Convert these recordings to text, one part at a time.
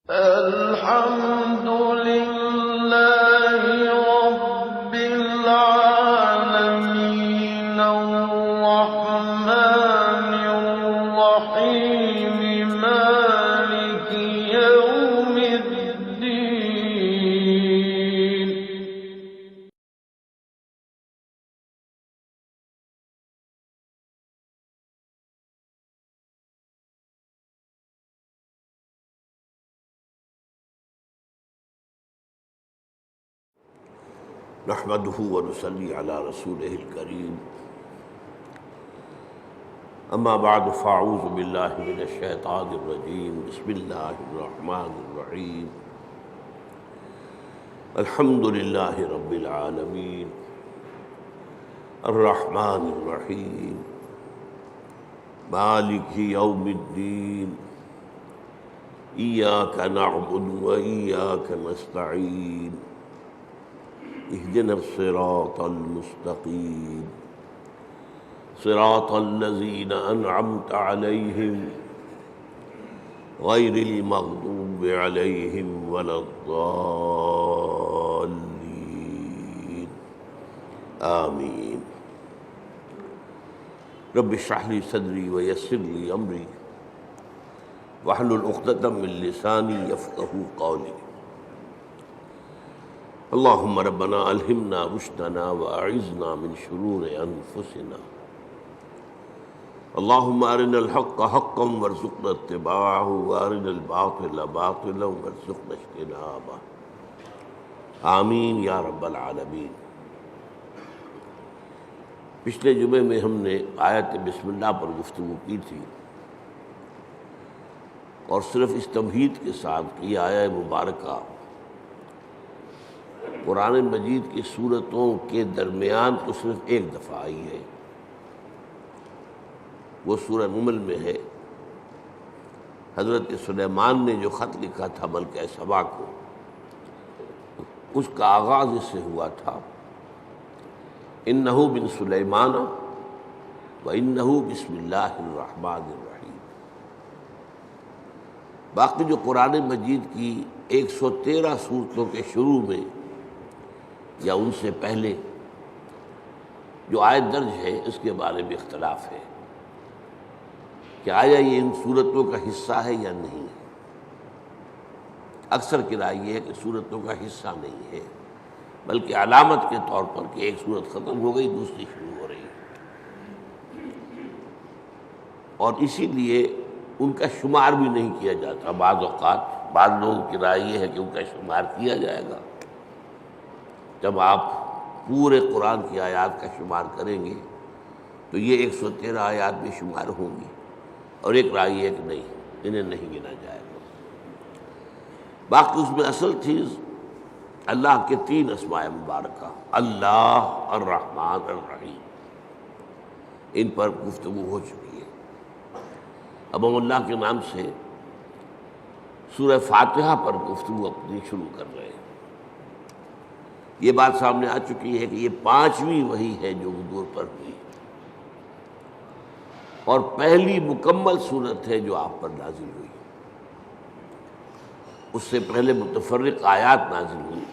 الحمد لله رب العالمين الرحمن الرحيم مالك يوم الدين نحمده ونصلي على رسوله الكريم اما بعد فاعوذ بالله من الشيطان الرجيم بسم الله الرحمن الرحيم الحمد لله رب العالمين الرحمن الرحيم مالك يوم الدين إياك نعبد وإياك نستعين اهدنا الصراط المستقيم صراط الذين أنعمت عليهم غير المغضوب عليهم ولا الضالين آمين رب اشرح لي صدري ويسر لي أمري واحلل عقدة من لساني يفقهوا قولي اللهم ربنا ألهمنا رشدنا وأعذنا من شرور أنفسنا اللهم أرنا الحق حقا وارزقنا اتباعه وأرنا الباطل باطلا وارزقنا اجتنابه آمین یا رب العالمین۔ پچھلے جمعے میں ہم نے آیت بسم اللہ پر گفتگو کی تھی اور صرف اس تمہید کے ساتھ کہ یہ آیہ مبارکہ قرآن مجید کی سورتوں کے درمیان تو صرف ایک دفعہ آئی ہے، وہ سورہ نمل میں ہے۔ حضرت سلیمان نے جو خط لکھا تھا ملکہ سبا کو، اس کا آغاز اس سے ہوا تھا انہ من سلیمان وانہ بسم اللہ الرحمن الرحیم۔ باقی جو قرآن مجید کی 113 سورتوں کے شروع میں یا ان سے پہلے جو آیت درج ہے اس کے بارے میں اختلاف ہے کہ آیا یہ ان سورتوں کا حصہ ہے یا نہیں ہے۔ اکثر کی رائے یہ ہے کہ سورتوں کا حصہ نہیں ہے، بلکہ علامت کے طور پر کہ ایک سورت ختم ہو گئی دوسری شروع ہو رہی ہے، اور اسی لیے ان کا شمار بھی نہیں کیا جاتا۔ بعض اوقات بعض لوگوں کی رائے یہ ہے کہ ان کا شمار کیا جائے گا، جب آپ پورے قرآن کی آیات کا شمار کریں گے تو یہ 113 آیات بھی شمار ہوں گی، اور ایک رائے ہے کہ نہیں، انہیں نہیں گنا جائے گا۔ باقی اس میں اصل چیز اللہ کے 3 اسماء مبارکہ، اللہ، الرحمن، الرحیم، ان پر گفتگو ہو چکی ہے۔ اب ہم اللہ کے نام سے سورہ فاتحہ پر گفتگو اپنی شروع کر رہے ہیں۔ یہ بات سامنے آ چکی ہے کہ یہ 5ویں وحی ہے جو حضور پر ہوئی، اور پہلی مکمل صورت ہے جو آپ پر نازل ہوئی۔ اس سے پہلے متفرق آیات نازل ہوئی۔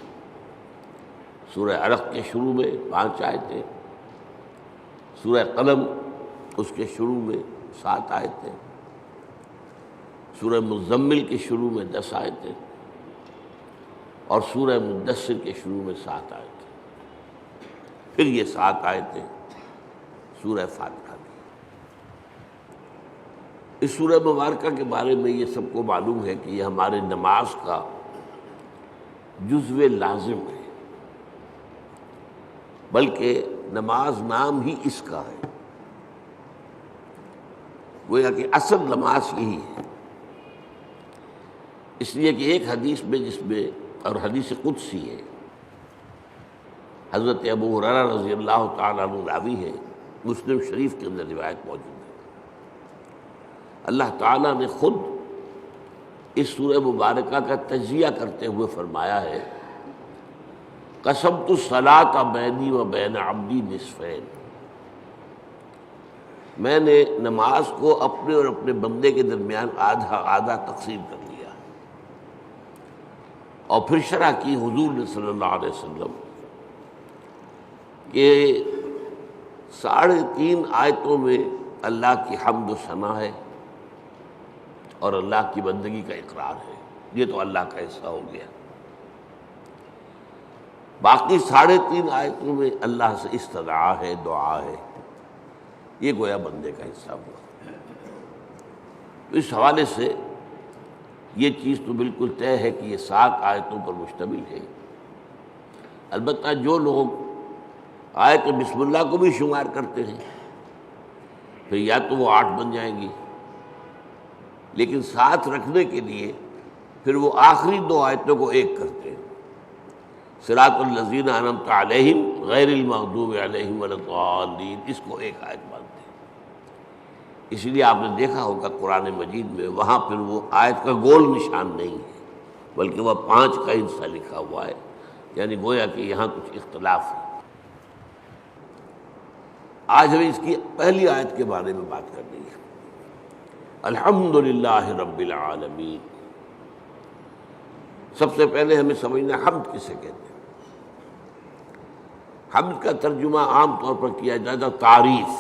سورہ علق کے شروع میں 5 آیتیں، سورہ قلم اس کے شروع میں 7 آیتیں، سورہ مزمل کے شروع میں 10 آیتیں، اور سورہ مدثر کے شروع میں 7 آیتیں، پھر یہ 7 آیتیں سورہ فاتحہ کی۔ اس سورہ مبارکہ کے بارے میں یہ سب کو معلوم ہے کہ یہ ہمارے نماز کا جزو لازم ہے، بلکہ نماز نام ہی اس کا ہے، گویا کہ اصل نماز یہی ہے۔ اس لیے کہ ایک حدیث میں جس میں، اور حدیث قدسی ہے، حضرت ابو ہریرہ رضی اللہ تعالیٰ عنہ راوی ہے، مسلم شریف کے اندر روایت موجود ہے، اللہ تعالیٰ نے خود اس سورہ مبارکہ کا تجزیہ کرتے ہوئے فرمایا ہے قسمت الصلاۃ بینی و بین عبدی نصفین، میں نے نماز کو اپنے اور اپنے بندے کے درمیان آدھا آدھا تقسیم کر لیا۔ اور پھر شرح کی حضور نے صلی اللہ علیہ وسلم کہ 3.5 آیتوں میں اللہ کی حمد و ثنا ہے اور اللہ کی بندگی کا اقرار ہے، یہ تو اللہ کا حصہ ہو گیا۔ باقی 3.5 آیتوں میں اللہ سے استدعا ہے، دعا ہے، یہ گویا بندے کا حصہ ہوا۔ تو اس حوالے سے یہ چیز تو بالکل طے ہے کہ یہ 7 آیتوں پر مشتمل ہے۔ البتہ جو لوگ آیت بسم اللہ کو بھی شمار کرتے ہیں پھر یا تو وہ 8 بن جائیں گی، لیکن ساتھ رکھنے کے لیے پھر وہ آخری 2 آیتوں کو ایک کرتے ہیں، صراط الذین انعمت علیہم غیر المغضوب علیہم ولا الضالین، اس کو ایک آیت مانتے ہیں۔ اس لیے آپ نے دیکھا ہوگا قرآن مجید میں وہاں پھر وہ آیت کا گول نشان نہیں ہے، بلکہ وہ 5 کا حصہ لکھا ہوا ہے، یعنی گویا کہ یہاں کچھ اختلاف ہے۔ آج ہمیں اس کی پہلی آیت کے بارے میں بات کرنی ہے۔ الحمدللہ رب العالمین۔ سب سے پہلے ہمیں سمجھنا حمد کسے کہتے ہیں۔ حمد کا ترجمہ عام طور پر کیا جاتا تعریف،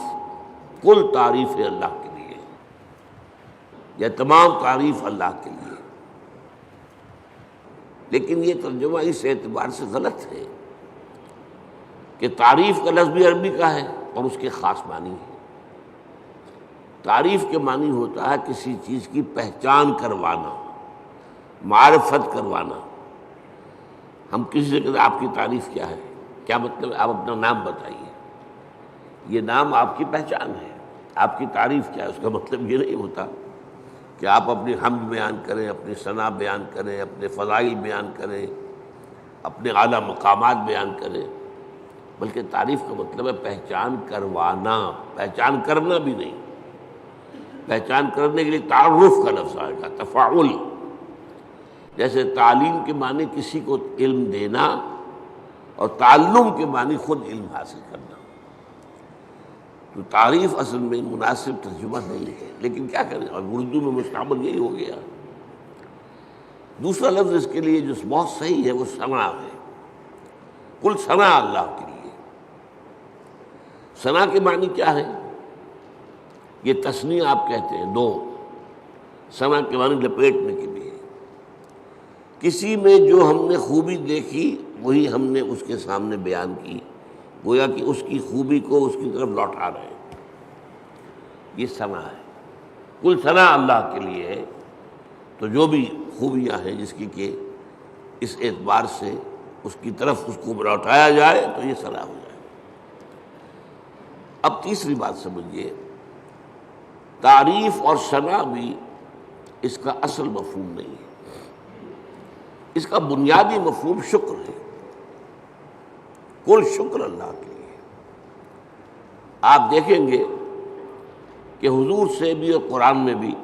کل تعریف ہے اللہ کے لیے، یا تمام تعریف اللہ کے لیے، لیکن یہ ترجمہ اس اعتبار سے غلط ہے کہ تعریف کا لفظ بھی عربی کا ہے اور اس کے خاص معنی ہے۔ تعریف کے معنی ہوتا ہے کسی چیز کی پہچان کروانا، معرفت کروانا۔ ہم کسی سے کہتے ہیں آپ کی تعریف کیا ہے، کیا مطلب ہے؟ آپ اپنا نام بتائیے، یہ نام آپ کی پہچان ہے۔ آپ کی تعریف کیا ہے؟ اس کا مطلب یہ نہیں ہوتا کہ آپ اپنی حمد بیان کریں، اپنی ثنا بیان کریں، اپنے فضائل بیان کریں، اپنے اعلیٰ مقامات بیان کریں، بلکہ تعریف کا مطلب ہے پہچان کروانا، پہچان کرنا بھی نہیں۔ پہچان کرنے کے لیے تعارف کا لفظ آئے گا، تفاعل۔ جیسے تعلیم کے معنی کسی کو علم دینا اور تعلم کے معنی خود علم حاصل کرنا۔ تو تعریف اصل میں مناسب ترجمہ نہیں ہے، لیکن کیا کریں، اور اردو میں مستعمل یہی ہو گیا۔ دوسرا لفظ اس کے لیے جو بہت صحیح ہے وہ ثنا ہے، کل ثنا اللہ کے لیے۔ ثنا کے معنی کیا ہے؟ یہ تثنیہ آپ کہتے ہیں 2، ثنا کے معنی لپیٹنے کے لیے۔ کسی میں جو ہم نے خوبی دیکھی وہی ہم نے اس کے سامنے بیان کی، گویا کہ اس کی خوبی کو اس کی طرف لوٹا رہے ہیں، یہ ثنا ہے۔ کل ثنا اللہ کے لیے ہے، تو جو بھی خوبیاں ہیں جس کی کہ اس اعتبار سے اس کی طرف اس کو لوٹایا جائے تو یہ ثنا ہو جائے۔ اب تیسری بات سمجھیے، تعریف اور ثنا بھی اس کا اصل مفہوم نہیں ہے۔ اس کا بنیادی مفہوم شکر ہے، کل شکر اللہ کے لیے۔ آپ دیکھیں گے کہ حضور سے بھی اور قرآن میں بھی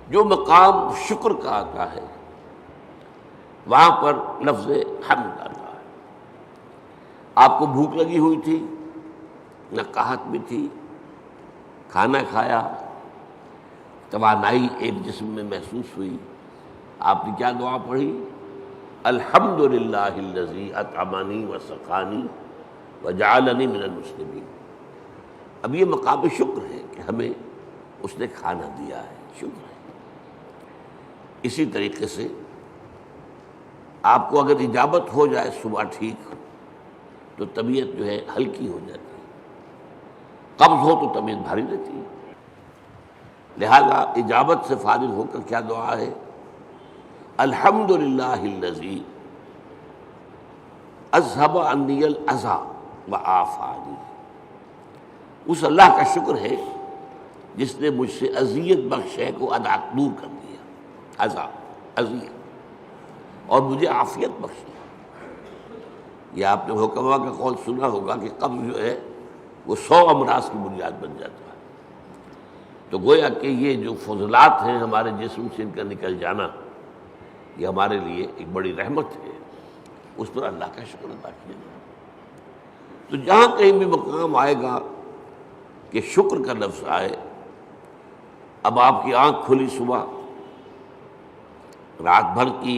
جو مقام شکر کا آتا ہے وہاں پر لفظ حمد آتا ہے۔ آپ کو بھوک لگی ہوئی تھی، نہ قحط بھی تھی، کھانا کھایا، توانائی ایک جسم میں محسوس ہوئی، آپ نے کیا دعا پڑھی؟ الحمدللہ الذی اطعمنی وسقانی وجعلنی من المسلمین۔ اب یہ مقام شکر ہے کہ ہمیں اس نے کھانا دیا ہے، شکر ہے۔ اسی طریقے سے آپ کو اگر اجابت ہو جائے صبح ٹھیک تو طبیعت جو ہے ہلکی ہو جاتی ہے، قبض ہو تو طبیعت بھاری رہتی ہے۔ لہذا اجابت سے فارغ ہو کر کیا دعا ہے؟ الحمدللہ الذی اذھب عنی الاذی وعافانی۔ اس اللہ کا شکر ہے جس نے مجھ سے اذیت بخش ہے کو دور کر دیا، اذیت، اور مجھے عافیت بخشی۔ یہ آپ نے حکما کا قول سنا ہوگا کہ قبض جو ہے وہ 100 امراض کی بنیاد بن جاتا ہے۔ تو گویا کہ یہ جو فضلات ہیں ہمارے جسم سے ان کا نکل جانا، یہ ہمارے لیے ایک بڑی رحمت ہے، اس پر اللہ کا شکر ادا کیا جائے۔ تو جہاں کہیں بھی مقام آئے گا کہ شکر کا لفظ آئے، اب آپ کی آنکھ کھلی صبح، رات بھر کی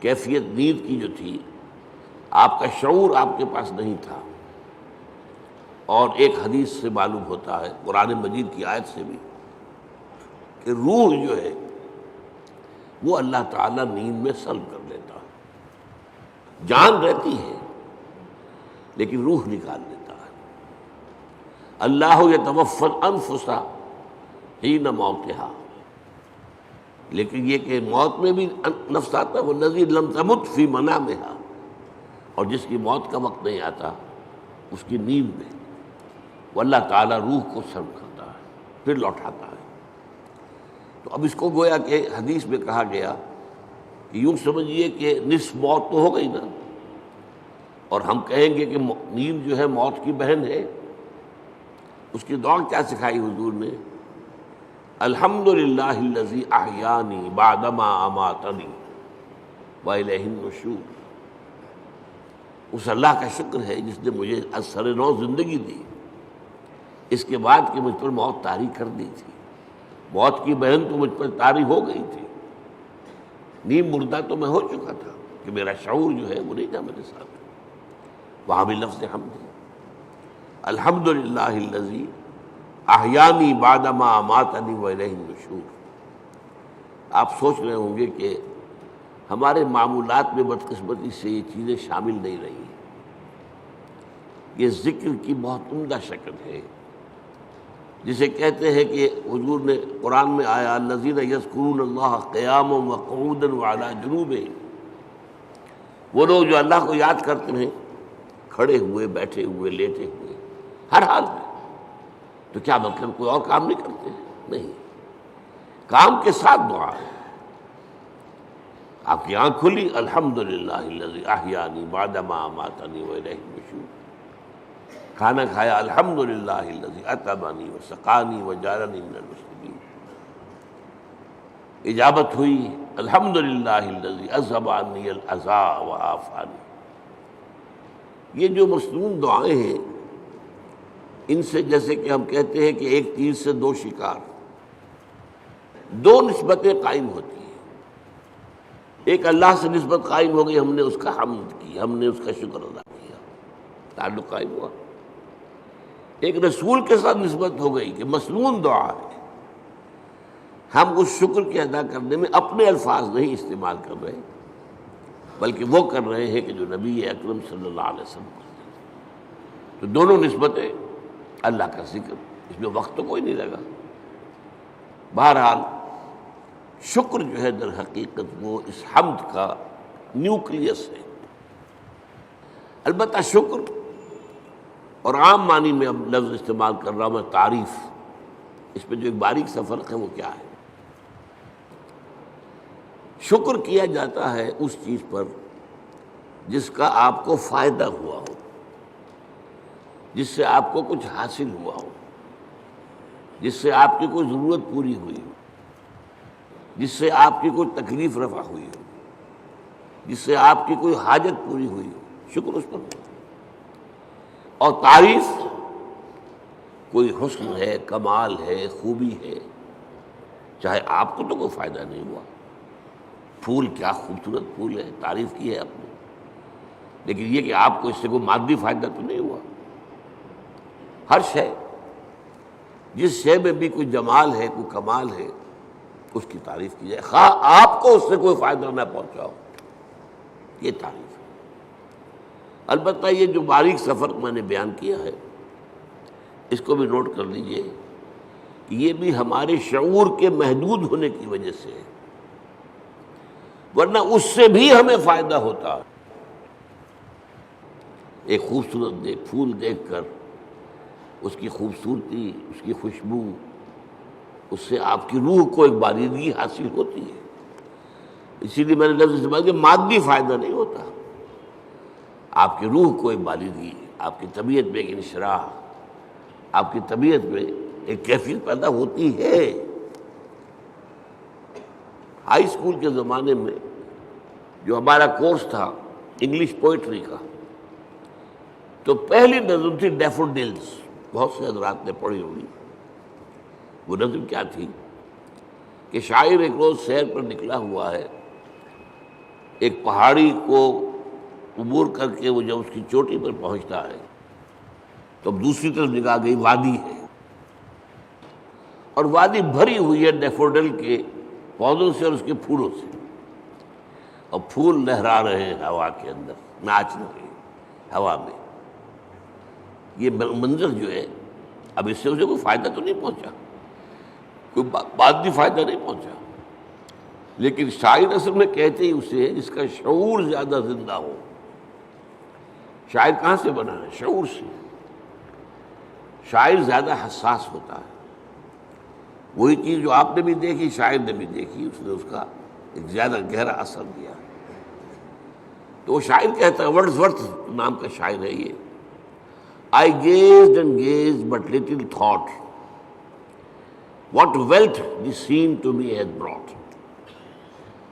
کیفیت نیند کی جو تھی، آپ کا شعور آپ کے پاس نہیں تھا۔ اور ایک حدیث سے معلوم ہوتا ہے، قرآن مجید کی آیت سے بھی، کہ روح جو ہے وہ اللہ تعالیٰ نیند میں سلب کر لیتا ہے۔ جان رہتی ہے لیکن روح نکال لیتا ہے۔ اللہ یتوفی الانفس حین موتہا، لیکن یہ کہ موت میں بھی نفس آتا ہے، والذی لم تمت فی منامہا، اور جس کی موت کا وقت نہیں آتا اس کی نیند میں وہ اللہ تعالیٰ روح کو سلب کرتا ہے، پھر لوٹاتا ہے۔ تو اب اس کو گویا کہ حدیث میں کہا گیا کہ یوں سمجھیے کہ نصف موت تو ہو گئی نا، اور ہم کہیں گے کہ نیند جو ہے موت کی بہن ہے۔ اس کی دعا کیا سکھائی حضور نے؟ الحمدللہ الذی احیانی بعدما اماتنی والیہ النشور۔ اس اللہ کا شکر ہے جس نے مجھے از سر نو زندگی دی، اس کے بعد کہ مجھ پر موت طاری کر دی تھی۔ موت کی بہن تو مجھ پر طاری ہو گئی تھی، نیم مردہ تو میں ہو چکا تھا کہ میرا شعور جو ہے وہ نہیں تھا میرے ساتھ۔ وہاں بھی لفظ حمد ہے، الحمدللہ الذی احیانی بعدما اماتنی والیہ النشور۔ آپ سوچ رہے ہوں گے کہ ہمارے معمولات میں بدقسمتی سے یہ چیزیں شامل نہیں رہی۔ یہ ذکر کی بہت عمدہ شکل ہے، جسے کہتے ہیں کہ حضور نے قرآن میں آیا الذین یذکرون اللہ قیاما وقعودا وعلی جنوبہم، وہ لوگ جو اللہ کو یاد کرتے ہیں کھڑے ہوئے، بیٹھے ہوئے، لیٹے ہوئے، ہر حال میں۔ تو کیا مطلب کوئی اور کام نہیں کرتے؟ نہیں، کام کے ساتھ دعا ہے۔ آپ کی آنکھ کھلی، الحمدللہ الذی احیانی بعدما اماتنی والیہ النشور۔ کھانا کھایا، الحمدللہ الذی اطعمنی وسقانی وجعلنی من المسلمین۔ اجابت ہوئی، الحمدللہ الذی اذھب عنی الاذی وعافانی۔ یہ جو مصنون دعائیں ہیں، ان سے جیسے کہ ہم کہتے ہیں کہ ایک تیر سے دو شکار، دو نسبتیں قائم ہوتی ہیں۔ ایک اللہ سے نسبت قائم ہو گئی، ہم نے اس کا حمد کی، ہم نے اس کا شکر ادا کیا، تعلق قائم ہوا۔ ایک رسول کے ساتھ نسبت ہو گئی کہ مسنون دعا ہے، ہم اس شکر کے ادا کرنے میں اپنے الفاظ نہیں استعمال کر رہے، بلکہ وہ کر رہے ہیں کہ جو نبی اکرم صلی اللہ علیہ وسلم کرتے ہیں۔ تو دونوں نسبتیں اللہ کا ذکر، اس میں وقت تو کوئی نہیں لگا۔ بہرحال شکر جو ہے در حقیقت وہ اس حمد کا نیوکلیس ہے۔ البتہ شکر، اور عام معنی میں اب لفظ استعمال کر رہا ہوں میں تعریف، اس میں جو ایک باریک سا فرق ہے وہ کیا ہے؟ شکر کیا جاتا ہے اس چیز پر جس کا آپ کو فائدہ ہوا ہو، جس سے آپ کو کچھ حاصل ہوا ہو، جس سے آپ کی کوئی ضرورت پوری ہوئی ہو، جس سے آپ کی کوئی تکلیف رفع ہوئی ہو، جس سے آپ کی کوئی حاجت پوری ہوئی ہو، شکر اس پر ہو۔ اور تعریف کوئی حسن ہے، کمال ہے، خوبی ہے، چاہے آپ کو تو کوئی فائدہ نہیں ہوا، پھول کیا خوبصورت پھول ہے، تعریف کی ہے آپ نے، لیکن یہ کہ آپ کو اس سے کوئی مادی فائدہ تو نہیں ہوا۔ ہر شے، جس شے میں بھی کوئی جمال ہے، کوئی کمال ہے، اس کی تعریف کی جائے، خواہ آپ کو اس سے کوئی فائدہ نہ پہنچاؤ، یہ تعریف ہے۔ البتہ یہ جو باریک سا فرق میں نے بیان کیا ہے، اس کو بھی نوٹ کر لیجئے کہ یہ بھی ہمارے شعور کے محدود ہونے کی وجہ سے ہے، ورنہ اس سے بھی ہمیں فائدہ ہوتا ہے۔ ایک خوبصورت پھول دیکھ کر اس کی خوبصورتی، اس کی خوشبو، اس سے آپ کی روح کو ایک باریدگی حاصل ہوتی ہے۔ اسی لیے میں نے لفظ استعمال کیا، مادی فائدہ نہیں ہوتا، آپ کی روح کو ایک باریدگی، آپ کی طبیعت میں ایک انشراح، آپ کی طبیعت میں ایک کیفیت پیدا ہوتی ہے۔ ہائی اسکول کے زمانے میں جو ہمارا کورس تھا انگلش پوئٹری کا، تو پہلی نظم تھی ڈیفوڈلز، بہت سے حضرات نے پڑھی ہوگی۔ وہ نظم کیا تھی کہ شاعر ایک روز سیر پر نکلا ہوا ہے، ایک پہاڑی کو عبور کر کے وہ جب اس کی چوٹی پر پہنچتا ہے تو اب دوسری طرف نگاہ گئی، وادی ہے، اور وادی بھری ہوئی ہے ڈیفوڈل کے پودوں سے اور اس کے پھولوں سے، اور پھول لہرا رہے ہیں ہوا کے اندر، ناچ رہے ہیں ہوا میں۔ یہ منظر جو ہے، اب اس سے اسے کوئی فائدہ تو نہیں پہنچا، کوئی مادی فائدہ نہیں پہنچا، لیکن شاعر اصل میں کہتے ہی اسے جس کا شعور زیادہ زندہ ہو۔ شاعر کہاں سے بنا ہے؟ شعور سے۔ شاعر زیادہ حساس ہوتا ہے، وہی چیز جو آپ نے بھی دیکھی شاعر نے بھی دیکھی، اس نے اس کا ایک زیادہ گہرا اثر دیا۔ تو وہ شاعر کہتا ہے، ورڈزورتھ نام کا شاعر ہے یہ، I gazed and gazed but little thought what wealth the scene to me has brought۔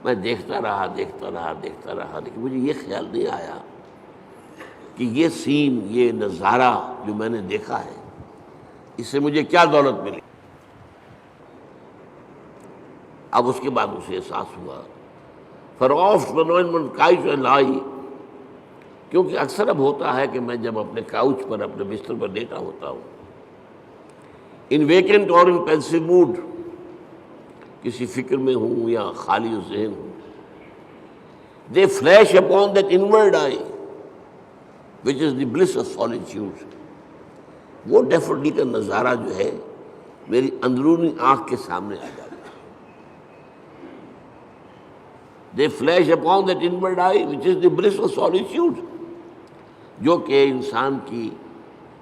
میں دیکھتا رہا لیکن مجھے یہ خیال نہیں آیا کہ یہ سین، یہ نظارہ جو میں نے دیکھا ہے، اس سے مجھے کیا دولت ملی۔ اب اس کے بعد اسے احساس ہوا فراف من کائچ لائی، کیونکہ اکثر اب ہوتا ہے کہ میں جب اپنے کاؤچ پر، اپنے بستر پر لیٹا ہوتا ہوں، ان ویکنٹ اور ان پینسو موڈ، کسی فکر میں ہوں یا خالی ذہن ہوں، they flash upon that inward eye which is the bliss of solitude. وہ ڈیفوڈل کا نظارہ جو ہے میری اندرونی آنکھ کے سامنے آ جاتا ہے۔ They flash upon that inward eye which is the bliss of solitude, جو کہ انسان کی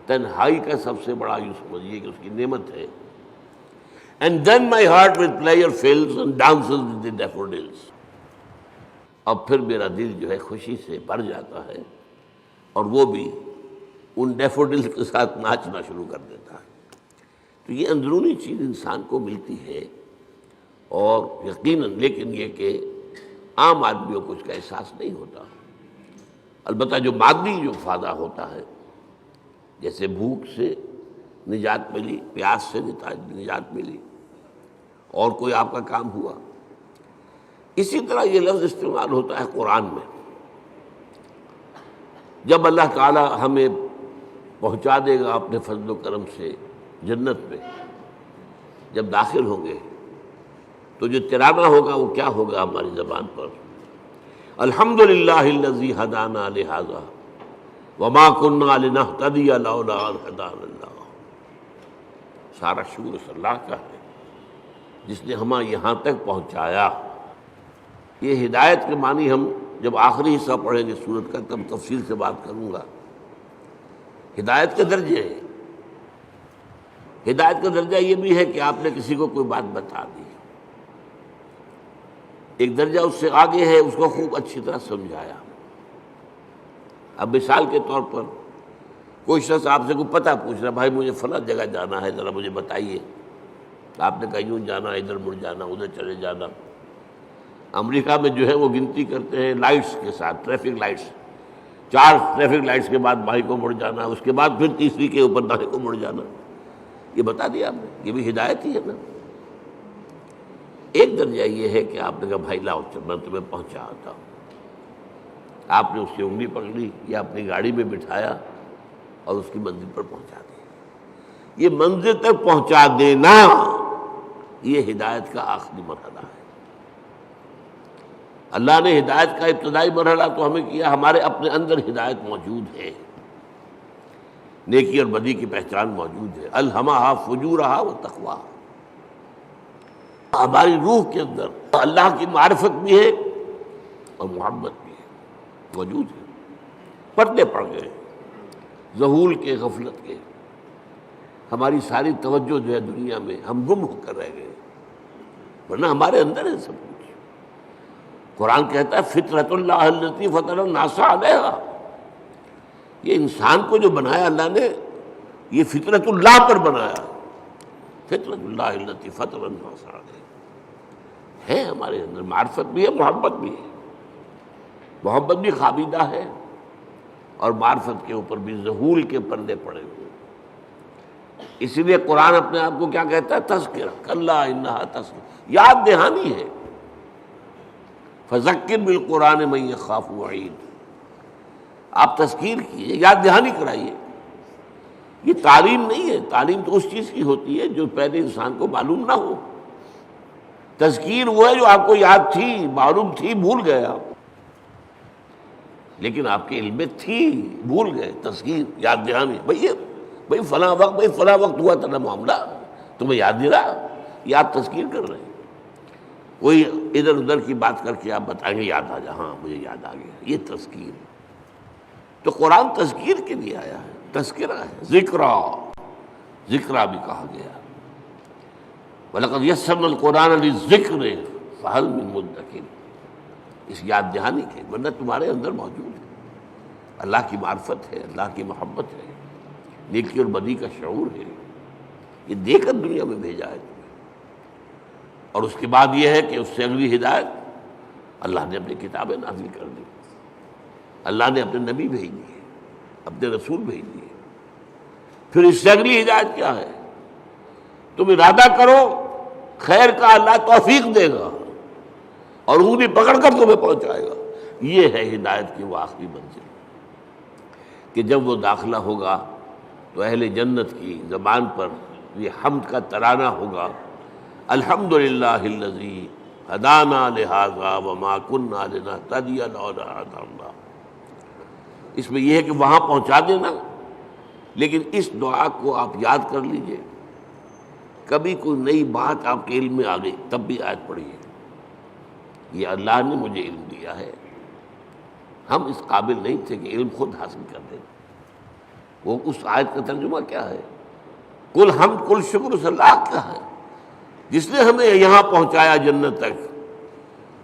تنہائی کا سب سے بڑا، یوں سمجھیے کہ اس کی نعمت ہے۔ And then my heart with pleasure fills and dances with the daffodils۔ اب پھر میرا دل جو ہے خوشی سے بھر جاتا ہے، اور وہ بھی ان ڈیفوڈلز کے ساتھ ناچنا شروع کر دیتا ہے۔ تو یہ اندرونی چیز انسان کو ملتی ہے، اور یقیناً لیکن یہ کہ عام آدمیوں کو اس کا احساس نہیں ہوتا۔ البتہ جو مادی جو فائدہ ہوتا ہے، جیسے بھوک سے نجات ملی، پیاس سے نجات ملی، اور کوئی آپ کا کام ہوا، اسی طرح یہ لفظ استعمال ہوتا ہے قرآن میں۔ جب اللہ تعالی ہمیں پہنچا دے گا اپنے فضل و کرم سے جنت میں، جب داخل ہوں گے تو جو ترانہ ہوگا وہ کیا ہوگا ہماری زبان پر؟ الحمدللہ الذی ہدانا لہذا وما کنا لنہتدی لولا ان ہدانا اللہ۔ سارا شکر اس اللہ کا ہے جس نے ہمیں یہاں تک پہنچایا۔ یہ ہدایت کے معنی ہم جب آخری حصہ پڑھیں گے سورت کا تب تفصیل سے بات کروں گا۔ ہدایت کے درجے ہیں، ہدایت کا درجہ یہ بھی ہے کہ آپ نے کسی کو کوئی بات بتا دی، ایک درجہ اس سے آگے ہے اس کو خوب اچھی طرح سمجھایا۔ اب مثال کے طور پر کوئی شخص آپ سے کوئی پتہ پوچھ رہا، بھائی مجھے فلاں جگہ جانا ہے، ذرا مجھے بتائیے۔ آپ نے کہا یوں جانا، ادھر مڑ جانا، ادھر چلے جانا۔ امریکہ میں جو ہے وہ گنتی کرتے ہیں لائٹس کے ساتھ، ٹریفک لائٹس، 4 ٹریفک لائٹس کے بعد بھائی کو مڑ جانا، اس کے بعد پھر تیسری کے اوپر دائیں کو مڑ جانا۔ یہ بتا دیا آپ نے، یہ بھی ہدایت ہی ہے نا۔ ایک درجہ یہ ہے کہ آپ نے کہا بھائی لاؤ میں تمہیں پہنچا آتا ہوں، آپ نے اس کی انگلی پکڑی یا اپنی گاڑی میں بٹھایا اور اس کی منزل پر پہنچا دیا۔ یہ منزل تک پہنچا دینا یہ ہدایت کا آخری مرحلہ ہے۔ اللہ نے ہدایت کا ابتدائی مرحلہ تو ہمیں کیا، ہمارے اپنے اندر ہدایت موجود ہے، نیکی اور بدی کی پہچان موجود ہے۔ الہمہا فجورہا و تقواہا، ہماری روح کے اندر اللہ کی معرفت بھی ہے اور محبت بھی ہے، موجود ہے۔ پردے پڑ گئے ذہول کے، غفلت کے، ہماری ساری توجہ جو ہے دنیا میں، ہم گم ہو کر رہ گئے، ورنہ ہمارے اندر ہے سب کچھ۔ قرآن کہتا ہے فطرت اللہ التی فطر الناس علیہا، یہ انسان کو جو بنایا اللہ نے یہ فطرت اللہ پر بنایا، فطرت اللہ التی فطر الناس علیہا۔ ہے ہمارے اندر معرفت بھی ہے، محبت بھی ہے، محبت بھی خوابیدہ ہے، اور معرفت کے اوپر بھی ذہول کے پردے پڑے ہوئے۔ اسی لیے قرآن اپنے آپ کو کیا کہتا ہے؟ تذکرہ، کلا انہا تذکرہ، یاد دہانی ہے۔ فذکر بالقرآن من یخاف وعید، آپ تذکیر کیے، یاد دہانی کرائیے۔ یہ تعلیم نہیں ہے، تعلیم تو اس چیز کی ہوتی ہے جو پہلے انسان کو معلوم نہ ہو۔ تذکیر وہ ہے جو آپ کو یاد تھی، معلوم تھی، بھول گئے آپ، لیکن آپ کے علم میں تھی، بھول گئے۔ تذکیر، یاد دہانی، بھئی فلاں وقت ہوا تھا نا معاملہ، تمہیں یاد نہیں رہا، یہ آپ تذکیر کر رہے ہیں۔ کوئی ادھر ادھر کی بات کر کے آپ بتائیں گے یاد آ جا، ہاں مجھے یاد آ گیا، یہ تذکیر۔ تو قرآن تذکیر کے لیے آیا ہے، تذکرہ ہے، ذکرہ بھی کہا گیا۔ وَلَقَدْ يَسَّرْنَا الْقُرْآنَ لِلذِّكْرِ فَهَلْ مِن مُدَّكِرٍ، اس یاد دہانی کے، ورنہ تمہارے اندر موجود ہے، اللہ کی معرفت ہے، اللہ کی محبت ہے، نیکی اور بدی کا شعور ہے، یہ دے کر دنیا میں بھیجا ہے تمہیں۔ اور اس کے بعد یہ ہے کہ اس سے اگلی ہدایت اللہ نے اپنی کتابیں نازل کر دی، اللہ نے اپنے نبی بھیج دیے، اپنے رسول بھیج دیے۔ پھر اس سے اگلی ہدایت کیا ہے؟ تم ارادہ کرو خیر کا، اللہ توفیق دے گا اور انگلی پکڑ کر تمہیں پہنچائے گا۔ یہ ہے ہدایت کی وہ آخری منزل کہ جب وہ داخلہ ہوگا تو اہل جنت کی زبان پر یہ حمد کا ترانہ ہوگا، الحمدللہ الذی ہدانا لہذا وما کنا لنہتدی لولا ہدانا اللہ۔ اس میں یہ ہے کہ وہاں پہنچا دینا، لیکن اس دعا کو آپ یاد کر لیجئے۔ کبھی کوئی نئی بات آپ کے علم میں آ گئی تب بھی آیت پڑھیے، یہ اللہ نے مجھے علم دیا ہے، ہم اس قابل نہیں تھے کہ علم خود حاصل کر دیں۔ وہ اس آیت کا ترجمہ کیا ہے؟ کل حمد کل شکر اس اللہ کا ہے جس نے ہمیں یہاں پہنچایا جنت تک۔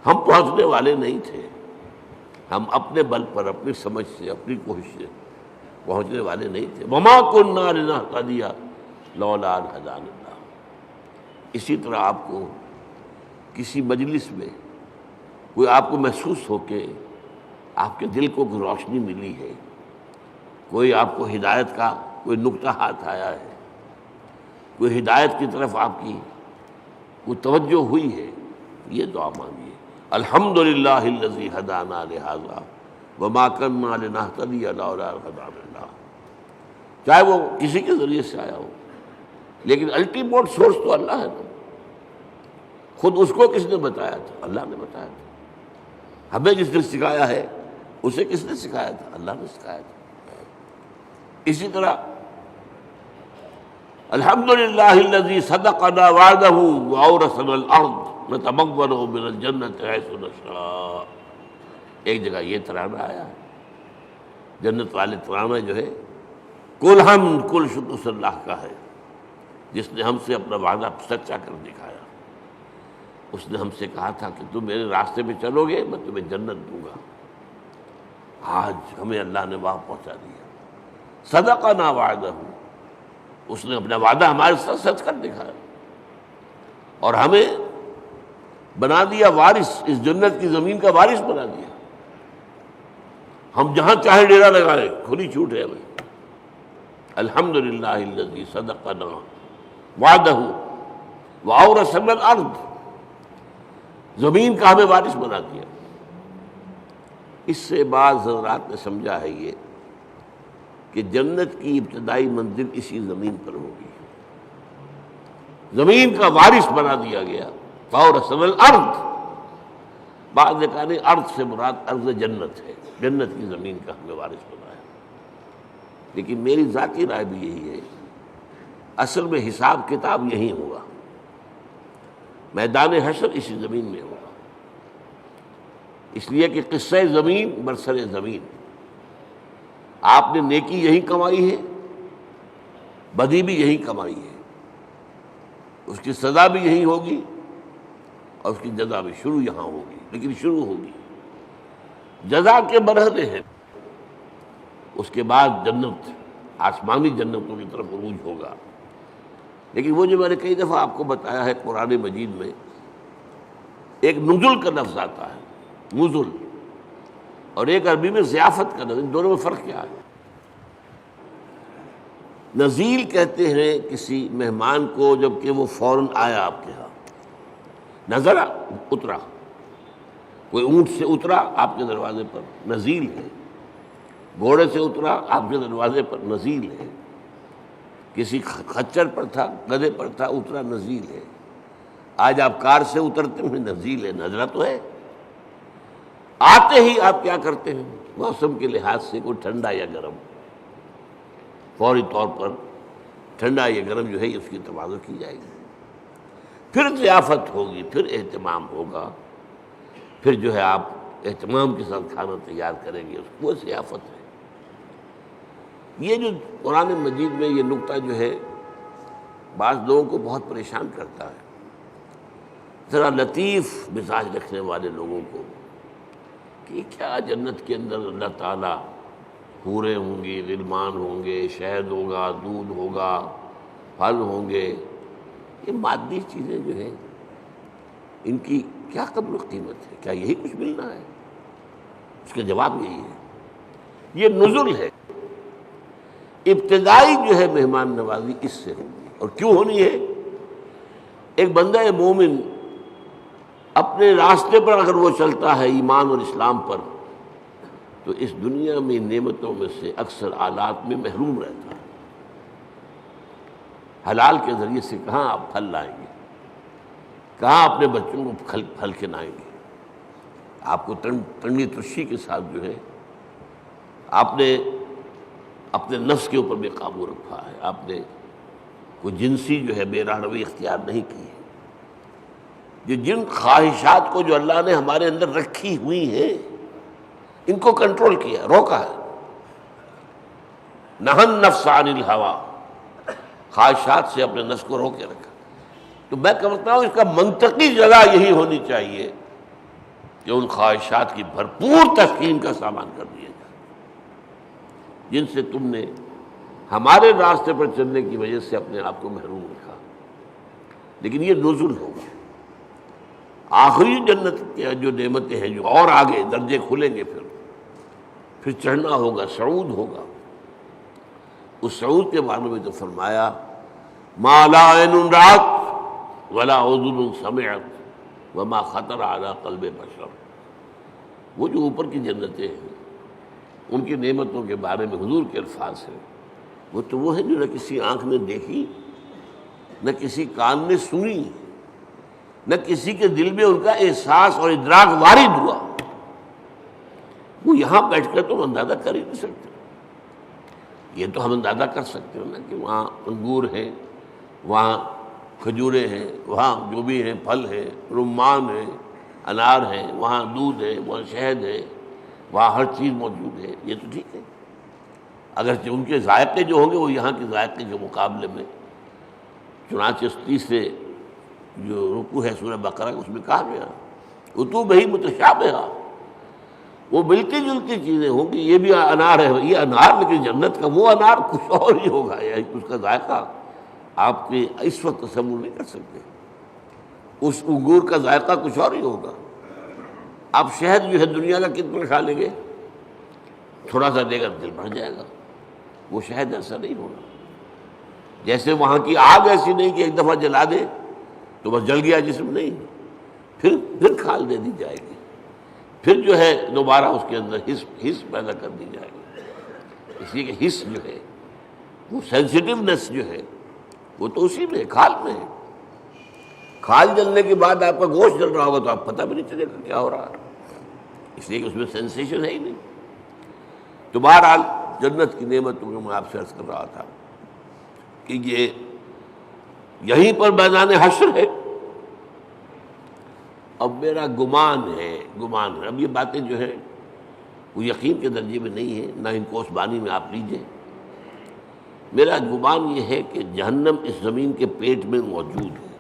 ہم پہنچنے والے نہیں تھے، ہم اپنے بل پر، اپنی سمجھ سے، اپنی کوشش سے پہنچنے والے نہیں تھے۔ وما کنا لنہتدی لولا ان ہدانا اللہ۔ اسی طرح آپ کو کسی مجلس میں کوئی آپ کو محسوس ہو کہ آپ کے دل کو کوئی روشنی ملی ہے، کوئی آپ کو ہدایت کا کوئی نقطہ ہاتھ آیا ہے، کوئی ہدایت کی طرف آپ کی کوئی توجہ ہوئی ہے، یہ دعا مانگیے، الحمدللہ الذی ہدانا لہذا وما کنا لنہتدی لولا ان ہدانا اللہ۔ چاہے وہ کسی کے ذریعے سے آیا ہو، لیکن الٹیمیٹ سورس تو اللہ ہے نا۔ خود اس کو کس نے بتایا تھا؟ اللہ نے بتایا تھا۔ ہمیں جس نے سکھایا ہے اسے کس نے سکھایا تھا؟ اللہ نے سکھایا تھا۔ اسی طرح الحمدللہ الذی صدقنا وعدہ واورثنا الارض نتبوأ من الجنۃ حیث نشاء۔ ایک جگہ یہ ترانہ آیا ہے، جنت والے ترانہ جو ہے کل حمد کل شکر اس اللہ کا ہے جس نے ہم سے اپنا وعدہ سچا کر دکھایا۔ اس نے ہم سے کہا تھا کہ تم میرے راستے میں چلو گے میں تمہیں جنت دوں گا، آج ہمیں اللہ نے وہاں پہنچا دیا۔ صدقنا وعدہ، اس نے اپنا وعدہ ہمارے ساتھ سچ کر دکھایا اور ہمیں بنا دیا وارث، اس جنت کی زمین کا وارث بنا دیا۔ ہم جہاں چاہے ڈیرا لگائیں، کھلی چھوٹ ہے ہمیں۔ الحمدللہ الذی صدقنا وعدہ واورثنا الارض، زمین کا ہمیں وارث بنا دیا۔ اس سے بعض حضرات نے سمجھا ہے یہ کہ جنت کی ابتدائی منزل اسی زمین پر ہوگی، زمین کا وارث بنا دیا گیا۔ واورثنا الارض، بعض نے کہا نہیں، ارض سے مراد ارض جنت ہے، جنت کی زمین کا ہمیں وارث بنایا۔ لیکن میری ذاتی رائے بھی یہی ہے، اصل میں حساب کتاب یہی ہوگا، میدان حشر اسی زمین میں ہوگا، اس لیے کہ قصہ زمین برسر زمین، آپ نے نیکی یہی کمائی ہے، بدی بھی یہی کمائی ہے، اس کی سزا بھی یہی ہوگی اور اس کی جزا بھی شروع یہاں ہوگی، لیکن شروع ہوگی، جزا کے مرحلے ہیں، اس کے بعد جنت، آسمانی جنتوں کی طرف عروج ہوگا۔ لیکن وہ جو میں نے کئی دفعہ آپ کو بتایا ہے، قرآن مجید میں ایک نزل کا لفظ آتا ہے، نزل، اور ایک عربی میں ضیافت کا لفظ، ان دونوں میں فرق کیا ہے؟ نزیل کہتے ہیں کسی مہمان کو جب کہ وہ فوراً آیا آپ کے ہاں، نظر اترا، کوئی اونٹ سے اترا آپ کے دروازے پر، نزیل ہے. گھوڑے سے اترا آپ کے دروازے پر، نزیل ہے. کسی خچر پر تھا، گدھے پر تھا، اترا، نزیل ہے. آج آپ کار سے اترتے ہیں، نزیل ہے، نظرہ تو ہے. آتے ہی آپ کیا کرتے ہیں؟ موسم کے لحاظ سے کوئی ٹھنڈا یا گرم، فوری طور پر ٹھنڈا یا گرم جو ہے اس کی تبادل کی جائے گی. پھر ضیافت ہوگی، پھر اہتمام ہوگا، پھر جو ہے آپ اہتمام کے ساتھ کھانا تیار کریں گے، وہ ضیافت ہے. یہ جو قرآن مجید میں یہ نقطہ جو ہے بعض لوگوں کو بہت پریشان کرتا ہے. ذرا لطیف مزاج رکھنے والے لوگوں کو کہ کیا جنت کے اندر اللہ تعالیٰ حوریں ہوں گی، غلمان ہوں گے، شہد ہوگا، دودھ ہوگا، پھل ہوں گے، یہ مادی چیزیں جو ہیں ان کی کیا قدر و قیمت ہے؟ کیا یہی کچھ ملنا ہے؟ اس کا جواب یہی ہے، یہ نزل ہے. ابتدائی جو ہے مہمان نوازی اس سے ہوگی. اور کیوں ہونی ہے؟ ایک بندہ مومن اپنے راستے پر اگر وہ چلتا ہے ایمان اور اسلام پر، تو اس دنیا میں نعمتوں میں سے اکثر آلات میں محروم رہتا ہے. حلال کے ذریعے سے کہاں آپ پھل لائیں گے، کہاں اپنے بچوں کو پھل کھلائیں گے؟ آپ کو تنگی ترشی کے ساتھ جو ہے آپ نے اپنے نفس کے اوپر بھی قابو رکھا ہے، آپ نے کوئی جنسی جو ہے بے راہ روی اختیار نہیں کی ہے. جن خواہشات کو جو اللہ نے ہمارے اندر رکھی ہوئی ہیں ان کو کنٹرول کیا، روکا ہے. نہى النفس عن الهوى، خواہشات سے اپنے نفس کو روکے رکھا. تو میں کہتا ہوں اس کا منطقی جگہ یہی ہونی چاہیے کہ ان خواہشات کی بھرپور تسکین کا سامان کر دیا جائے جن سے تم نے ہمارے راستے پر چلنے کی وجہ سے اپنے آپ کو محروم رکھا. لیکن یہ نزل ہوگا. آخری جنت کی جو نعمتیں ہیں جو اور آگے درجے کھلیں گے، پھر چڑھنا ہوگا، صعود ہوگا. اس صعود کے بارے میں تو فرمایا ما لا عین رأت ولا اذن سمعت وما خطر علی قلب بشر. وہ جو اوپر کی جنتیں ہیں ان کی نعمتوں کے بارے میں حضور کے الفاظ ہیں، وہ تو وہ ہے جو نہ کسی آنکھ نے دیکھی، نہ کسی کان نے سنی، نہ کسی کے دل میں ان کا احساس اور ادراک وارد ہوا. وہ یہاں بیٹھ کر تو ہم اندازہ کر ہی نہیں سکتے. یہ تو ہم اندازہ کر سکتے ہیں نا کہ وہاں انگور ہیں، وہاں کھجوریں ہیں، وہاں جو بھی ہیں پھل ہیں، رمان ہیں، انار ہیں، وہاں دودھ ہے، وہاں شہد ہے، وہاں ہر چیز موجود ہے. یہ تو ٹھیک ہے، اگرچہ ان کے ذائقے جو ہوں گے وہ یہاں کے ذائقے کے مقابلے میں. چنانچہ 30 سے جو رکوع ہے سورہ بقرہ اس میں کہا گیا اتوبہ متشابہہ، وہ ملتی جلتی چیزیں ہوں گی. یہ بھی انار ہے، یہ انار، لیکن جنت کا وہ انار کچھ اور ہی ہوگا. اس کا ذائقہ آپ کے اس وقت تصور نہیں کر سکتے. اس انگور کا ذائقہ کچھ اور ہی ہوگا. آپ شہد جو ہے دنیا کا کتنا کھا لیں گے، تھوڑا سا دے گا دل بھر جائے گا. وہ شہد ایسا نہیں ہوگا. جیسے وہاں کی آگ ایسی نہیں کہ ایک دفعہ جلا دے تو بس جل گیا جسم، نہیں، پھر کھال دے دی جائے گی، پھر جو ہے دوبارہ اس کے اندر حس پیدا کر دی جائے گی. اس لیے کہ حس جو ہے وہ سینسٹیونیس جو ہے وہ تو اسی میں، کھال میں ہے. کھال جلنے کے بعد آپ کا گوشت جل رہا ہوگا تو آپ پتہ بھی نہیں چلے گا کیا ہو رہا ہے، اس لیے کہ اس میں سینسیشن ہے ہی نہیں. تو بہرحال جنت کی نعمتوں کو میں آپ سے عرض کر رہا تھا کہ یہ یہیں پر میدان حشر ہے. اب میرا گمان ہے، اب یہ باتیں جو ہیں وہ یقین کے درجے میں نہیں ہے، نہ ان کو اس بانی میں آپ لیجئے. میرا گمان یہ ہے کہ جہنم اس زمین کے پیٹ میں موجود ہے.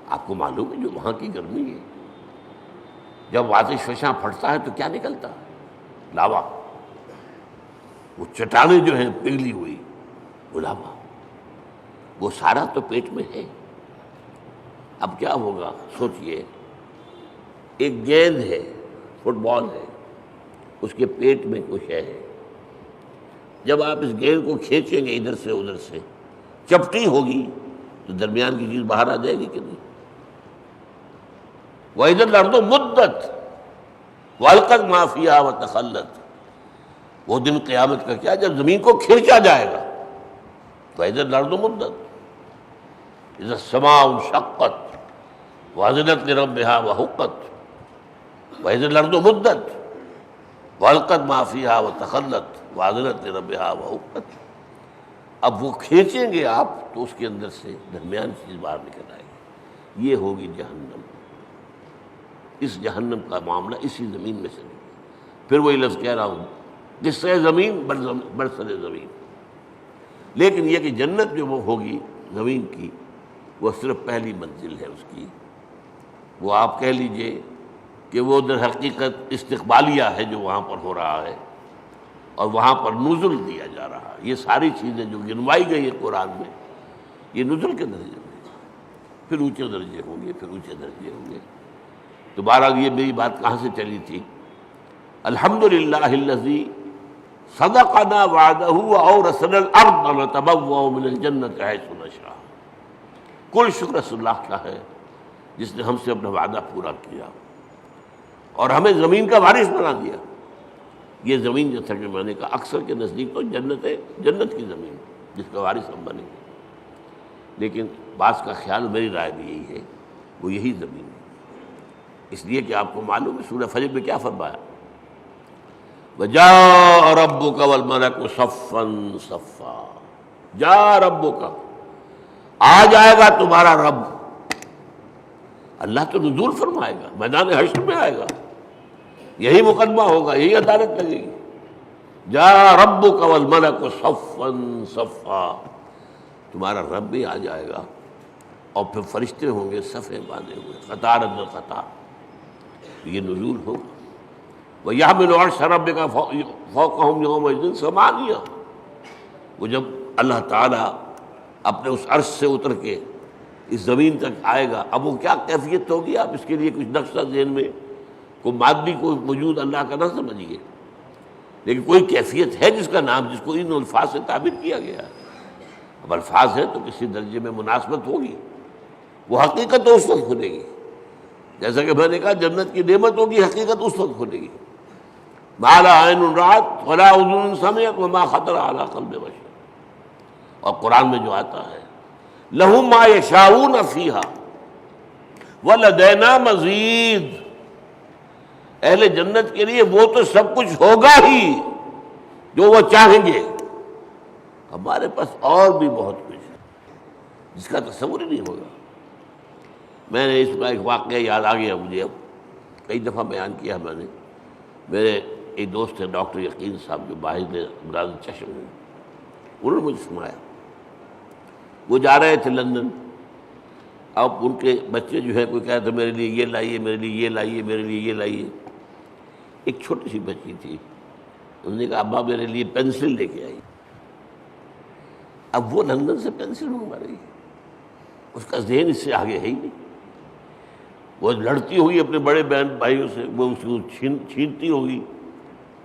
آپ کو معلوم ہے جو وہاں کی گرمی ہے، جب آتش فشاں پھٹتا ہے تو کیا نکلتا ہے؟ لاوا. وہ چٹانیں جو ہیں پگھلی ہوئی، وہ لاوا، وہ سارا تو پیٹ میں ہے. اب کیا ہوگا سوچئے، ایک گیند ہے، فٹ بال ہے، اس کے پیٹ میں کچھ ہے. جب آپ اس گیند کو کھینچیں گے ادھر سے ادھر سے، چپٹی ہوگی تو درمیان کی چیز باہر آ جائے گی کہ نہیں؟ وَإِذَا الْأَرْضُ مُدَّتْ وَأَلْقَتْ مَا فِيهَا وَتَخَلَّتْ، وہ دن قیامت کا کیا جب زمین کو کھینچا جائے گا. وَإِذَا الْأَرْضُ مُدَّتْ إِذَا السَّمَاءُ انشَقَّتْ وَأَذِنَتْ لِرَبِّهَا وَحُقَّتْ وَإِذَا الْأَرْضُ مُدَّتْ وَأَلْقَتْ مَا فِيهَا وَتَخَلَّتْ وَأَذِنَتْ لِرَبِّهَا وَحُقَّتْ. اب وہ کھینچیں گے آپ تو اس کے اندر سے درمیان چیز باہر نکل آئے گی، یہ ہوگی جہنم. اس جہنم کا معاملہ اسی زمین میں سے نکلا. پھر وہی لفظ کہہ رہا ہوں، جس سے زمین برسر زمین. لیکن یہ کہ جنت جو وہ ہوگی زمین کی، وہ صرف پہلی منزل ہے اس کی. وہ آپ کہہ لیجئے کہ وہ در حقیقت استقبالیہ ہے جو وہاں پر ہو رہا ہے، اور وہاں پر نزل دیا جا رہا ہے. یہ ساری چیزیں جو گنوائی گئی ہیں قرآن میں، یہ نزل کے درجے میں، پھر اونچے درجے ہوں گے، پھر اونچے درجے ہوں گے. تو بہرحال یہ میری بات کہاں سے چلی تھی؟ الحمدللہ الذی صدقنا وعدہ واورثنا الارض نتبوأ من الجنۃ حیث نشاء. کل شکر اس اللہ کا ہے جس نے ہم سے اپنا وعدہ پورا کیا اور ہمیں زمین کا وارث بنا دیا. یہ زمین جو تھا کہ میں نے کہا اکثر کے نزدیک تو جنت ہے، جنت کی زمین جس کا وارث ہم بنیں گے، لیکن بعض کا خیال، میری رائے بھی یہی ہے، وہ یہی زمین ہے. اس لیے کہ آپ کو معلوم ہے سورہ فجر میں کیا فرمایا؟ وَجَاءَ رَبُّكَ وَالْمَلَكُ صَفًّا صَفًّا. جا ربک، آ جائے گا تمہارا رب. اللہ تو نزول فرمائے گا، میدان حشر میں آئے گا، یہی مقدمہ ہوگا، یہی عدالت لگے گی. جا ربک والملک صفا صفا، تمہارا رب بھی آ جائے گا اور پھر فرشتے ہوں گے صفیں باندھے ہوئے، قطار اندر قطار. یہ نزول ہوگا. وَيَحْمِلُ عَرْشَ رَبِّكَ فَوْقَهُمْ يَوْمَئِذٍ ثَمَانِيَةٌ. وہ جب اللہ تعالیٰ اپنے اس عرش سے اتر کے اس زمین تک آئے گا، اب وہ کیا کیفیت ہوگی، آپ اس کے لیے کچھ نقشہ ذہن میں، کوئی مادی کوئی وجود اللہ کا نہ سمجھیے، لیکن کوئی کیفیت ہے جس کا نام، جس کو ان الفاظ سے تعبیر کیا گیا ہے. اب الفاظ ہے تو کسی درجے میں مناسبت ہوگی. وہ حقیقت تو اس وقت کھلے گی، جیسا کہ میں نے کہا جنت کی نعمت ہوگی، حقیقت اس وقت کھلے گی. ما لا عین رأت ولا اذن سمعت وما خطر علی قلب بشر. اور قرآن میں جو آتا ہے لہم ما یشاؤون فیہا ولدینا مزید، اہل جنت کے لیے وہ تو سب کچھ ہوگا ہی جو وہ چاہیں گے، ہمارے پاس اور بھی بہت کچھ ہے جس کا تصور ہی نہیں ہوگا. میں نے اس کا ایک واقعہ یاد آ گیا مجھے، اب کئی دفعہ بیان کیا میں نے. میرے ایک دوست ہیں ڈاکٹر یقین صاحب جو باہر امراض چشم ہیں، انہوں نے مجھے سنایا. وہ جا رہے تھے لندن، اب ان کے بچے جو ہے کوئی کہہ رہا تھا میرے لیے یہ لائیے، میرے لیے یہ لائیے، میرے لیے یہ لائیے. ایک چھوٹی سی بچی تھی، انہوں نے کہا ابا میرے لیے پینسل لے کے آئی. اب وہ لندن سے پینسل منگوا رہی ہے، اس کا ذہن اس سے آگے ہے ہی نہیں. وہ لڑتی ہوئی اپنے بڑے بہن بھائیوں سے، وہ اس کو چھینتی ہوگی،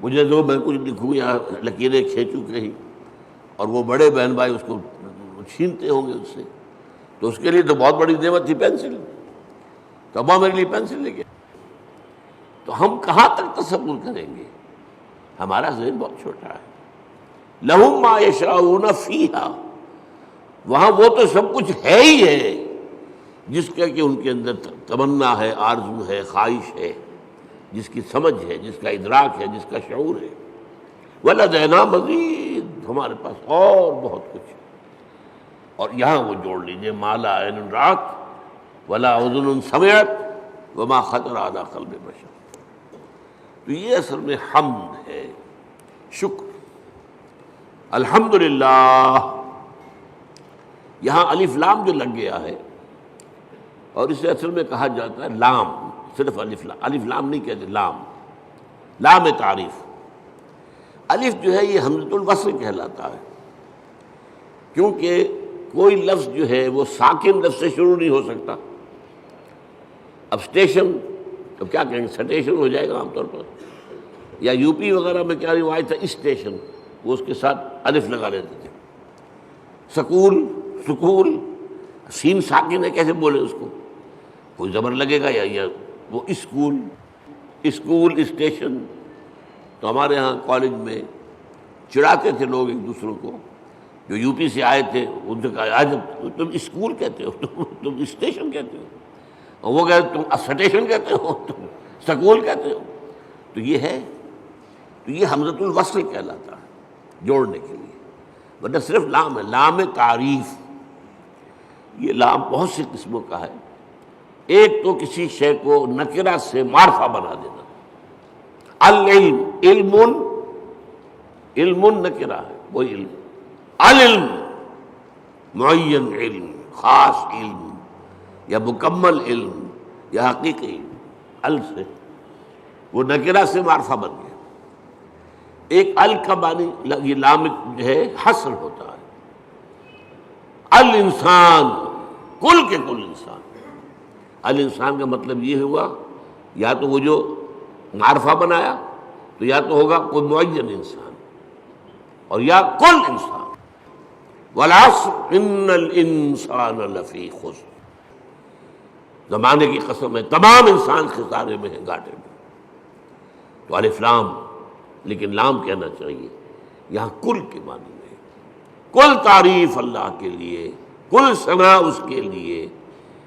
مجھے دو میں کچھ لکھوں یا لکیریں کھینچوں کہیں، اور وہ بڑے بہن بھائی اس کو چھینتے ہوں گے اس سے. تو اس کے لیے تو بہت بڑی نعمت تھی پینسل، تو ابا میرے لیے پینسل لے کے. تو ہم کہاں تک تصور کریں گے؟ ہمارا ذہن بہت چھوٹا ہے. لہم ما یشاؤون فیہا، وہاں وہ تو سب کچھ ہے ہی ہے جس کا کہ ان کے اندر تمنا ہے، آرزو ہے، خواہش ہے، جس کی سمجھ ہے، جس کا ادراک ہے، جس کا شعور ہے. وَلَدَيْنَا مَزِيدٌ، ہمارے پاس اور بہت کچھ ہے. اور یہاں وہ جوڑ لیجئے ما لا عین رأت ولا اذن سمعت وما خطر علی قلب بشر. تو یہ اصل میں حمد ہے، شکر. الحمدللہ، یہاں الف لام جو لگ گیا ہے، اور اسے اصل میں کہا جاتا ہے لام، صرف الف لام، الف لام نہیں کہتے، لام، لام تعریف. الف جو ہے یہ حمزۃ الوصل کہلاتا ہے، کیونکہ کوئی لفظ جو ہے وہ ساکن لفظ سے شروع نہیں ہو سکتا. اب اسٹیشن، تو کیا کہیں گے، سٹیشن ہو جائے گا عام طور پر. یا یو پی وغیرہ میں کیا روایت تھا، اسٹیشن، وہ اس کے ساتھ الف لگا لیتے تھے. سکول، سکول، سین ساکن ہے، کیسے بولے اس کو، کوئی زبر لگے گا یا وہ اسکول اسٹیشن. تو ہمارے ہاں کالج میں چڑھاتے تھے لوگ ایک دوسروں کو جو یو پی سے آئے تھے، ان سے کہا آج تم اسکول کہتے ہو، تم اسٹیشن کہتے ہو، اور وہ کہتے تم اسٹیشن کہتے ہو، تم سکول کہتے ہو. تو یہ ہے، تو یہ حمزۃ الوصل کہلاتا ہے، جوڑنے کے لیے. ورنہ صرف لام ہے، لام تعریف. یہ لام بہت سی قسموں کا ہے. ایک تو کسی شے کو نکرہ سے معرفہ بنا دینا. العلم، علم نکرہ ہے، وہی علم. العلم معین علم، خاص علم یا مکمل علم یا حقیقی علم. ال سے وہ نکرہ سے معرفہ بن گیا. ایک ال کا معنی یہ لام جو ہے حصر ہوتا ہے. الانسان، کل کے کل انسان. الانسان کا مطلب یہ ہوا یا تو وہ جو معرفہ بنایا تو یا تو ہوگا کوئی معین انسان اور یا کل انسان. والعصر ان الانسان لفی خسر، زمانے کی قسم ہے تمام انسان خسارے میں ہیں، گھاٹے میں. تو الف لام، لیکن لام کہنا چاہیے یہاں کل کے معنی میں. کل تعریف اللہ کے لیے، کل ثنا اس کے لیے،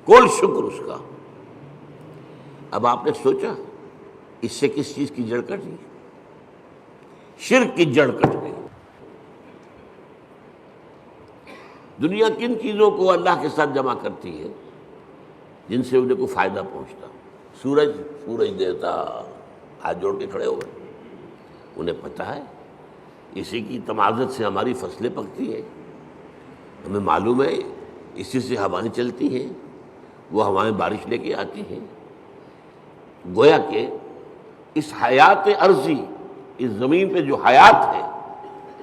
کل شکر اس کا. اب آپ نے سوچا اس سے کس چیز کی جڑ کٹ گئی؟ شرک کی جڑ کٹ گئی. دنیا کن چیزوں کو اللہ کے ساتھ جمع کرتی ہے جن سے انہیں کوئی فائدہ پہنچتا؟ سورج دیوتا ہاتھ جوڑ کے کھڑے ہوئے، انہیں پتہ ہے اسی کی تمازت سے ہماری فصلیں پکتی ہیں، ہمیں معلوم ہے اسی سے ہوائیں چلتی ہیں، وہ ہوائیں بارش لے کے آتی ہیں. گویا کہ اس حیات عرضی، اس زمین پہ جو حیات ہے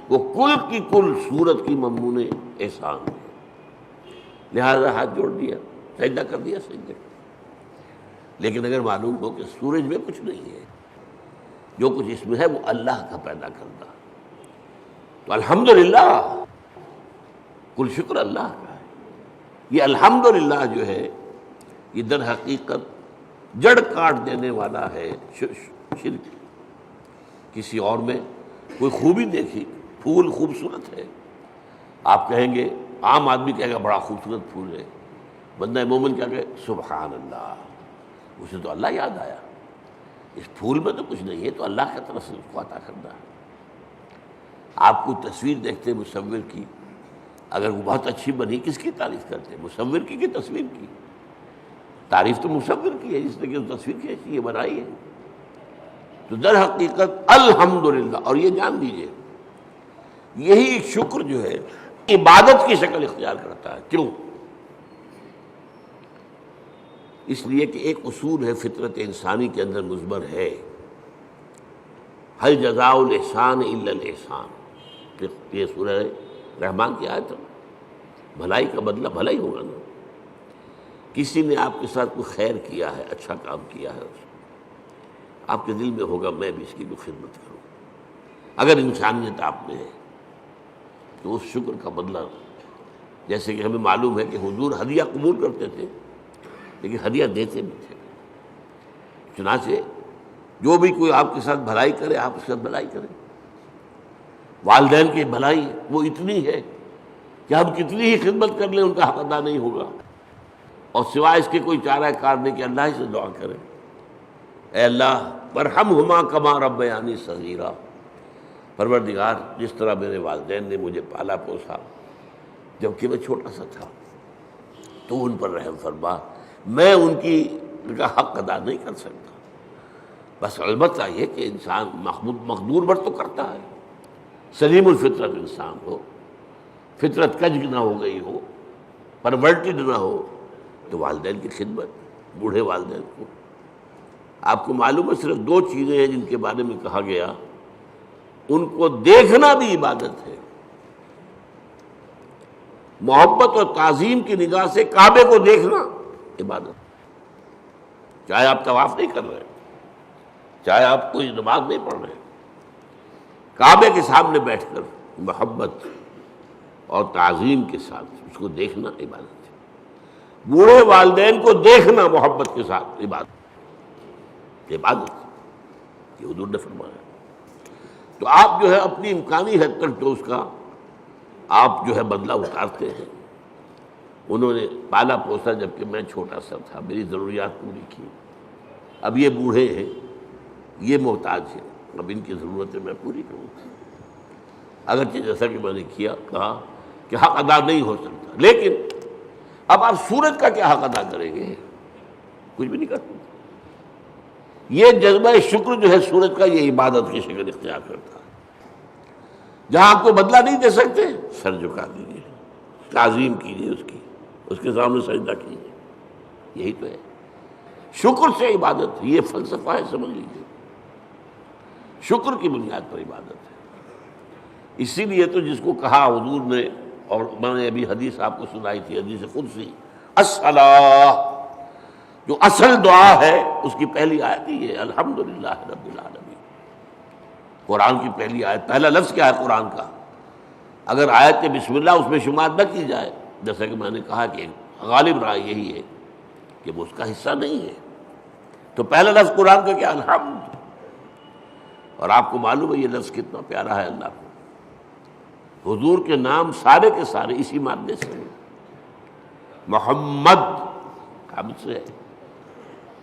وہ کل کی کل صورت کی ممنون احسان ہے. لہذا ہاتھ جوڑ دیا، سجدہ کر دیا، سجدہ. لیکن اگر معلوم ہو کہ سورج میں کچھ نہیں ہے، جو کچھ اس میں ہے وہ اللہ کا پیدا کرتا، تو الحمدللہ، کل شکر اللہ کا ہے. یہ الحمدللہ جو ہے یہ در حقیقت جڑ کاٹ دینے والا ہے شرک. کسی اور میں کوئی خوبی دیکھی، پھول خوبصورت ہے، آپ کہیں گے، عام آدمی کہے گا بڑا خوبصورت پھول ہے. بندہ مومن کیا کہے سبحان اللہ، اسے تو اللہ یاد آیا، اس پھول میں تو کچھ نہیں ہے، تو اللہ کی طرف سے اس کو عطا کرنا ہے. آپ کو تصویر دیکھتے مصور کی، اگر وہ بہت اچھی بنی کس کی تعریف کرتے؟ مصور کی تصویر کی؟ تعریف تو مصور کی ہے جس نے کہ تصویر کھینچی ہے، بنائی ہے. تو در حقیقت الحمدللہ. اور یہ جان دیجئے یہی شکر جو ہے عبادت کی شکل اختیار کرتا ہے. کیوں؟ اس لیے کہ ایک اصول ہے فطرت انسانی کے اندر مضمر ہے، هل جزاء الاحسان الا الاحسان. یہ سورہ رحمان کی آیت ہے. بھلائی کا بدلہ بھلا ہی ہوگا نا. کسی نے آپ کے ساتھ کوئی خیر کیا ہے، اچھا کام کیا ہے، آپ کے دل میں ہوگا میں بھی اس کی کوئی خدمت کروں. اگر انسانیت آپ میں ہے تو اس شکر کا بدلہ، جیسے کہ ہمیں معلوم ہے کہ حضور ہدیہ قبول کرتے تھے لیکن ہدیہ دیتے بھی تھے. چنانچہ جو بھی کوئی آپ کے ساتھ بھلائی کرے آپ اس کے ساتھ بھلائی کریں. والدین کی بھلائی وہ اتنی ہے کہ ہم کتنی ہی خدمت کر لیں ان کا حق ادا نہیں ہوگا، اور سوائے اس کے کوئی چارہ کار نہیں کہ اللہ ہی سے دعا کریں، اے اللہ ارحمہما کما ربیانی صغیرا. پروردگار جس طرح میرے والدین نے مجھے پالا پوسا جبکہ میں چھوٹا سا تھا، تو ان پر رحم فرما. میں ان کا حق ادا نہیں کر سکتا. بس البتہ یہ کہ انسان مقدور بر تو کرتا ہے، سلیم الفطرت انسان ہو، فطرت کج نہ ہو گئی ہو، پرورٹڈ نہ ہو، تو والدین کی خدمت، بوڑھے والدین کو. آپ کو معلوم ہے صرف 2 چیزیں ہیں جن کے بارے میں کہا گیا ان کو دیکھنا بھی عبادت ہے. محبت اور تعظیم کی نگاہ سے کعبے کو دیکھنا عبادت. چاہے آپ طواف نہیں کر رہے، چاہے آپ کوئی نماز نہیں پڑھ رہے، کعبے کے سامنے بیٹھ کر محبت اور تعظیم کے ساتھ اس کو دیکھنا عبادت ہے. بوڑھے والدین کو دیکھنا محبت کے ساتھ عبادت. عبادت، یہ حضور نے فرمایا۔ تو آپ جو ہے اپنی امکانی حد تک تو اس کا آپ جو ہے بدلہ اتارتے ہیں۔ انہوں نے پالا پوسا جبکہ میں چھوٹا سا تھا، میری ضروریات پوری کی، اب یہ بوڑھے ہیں، یہ محتاج ہیں، اب ان کی ضرورتیں میں پوری کروں گا۔ اگرچہ جیسا کہ میں نے کہا کہ حق ادا نہیں ہو سکتا، لیکن اب آپ سورج کا کیا حق ادا کریں گے؟ کچھ بھی نہیں کر سکتے۔ یہ جذبہ شکر جو ہے سورج کا، یہ عبادت کی شکل اختیار کرتا ہے۔ جہاں آپ کو بدلہ نہیں دے سکتے، سر جھکا دیجیے، تعظیم کیجیے اس کے سامنے سجدہ کیجیے، یہی تو ہے شکر سے عبادت۔ یہ فلسفہ ہے، سمجھ لیجیے، شکر کی بنیاد پر عبادت ہے۔ اسی لیے تو جس کو کہا حضور نے، اور میں نے ابھی حدیث آپ کو سنائی تھی، حدیث قدسی، الصلاۃ، جو اصل دعا ہے اس کی پہلی آیت ہی ہے الحمدللہ رب العالمین۔ قرآن کی پہلی آیت، پہلا لفظ کیا ہے قرآن کا؟ اگر آیت بسم اللہ اس میں شمار نہ کی جائے، جیسا کہ میں نے کہا کہ غالب رائے یہی ہے کہ وہ اس کا حصہ نہیں ہے، تو پہلا لفظ قرآن کا کیا؟ الحمد۔ اور آپ کو معلوم ہے یہ لفظ کتنا پیارا ہے اللہ کو۔ حضور کے نام سارے کے سارے اسی مادے سے ہیں۔ محمد حمد سے ہے،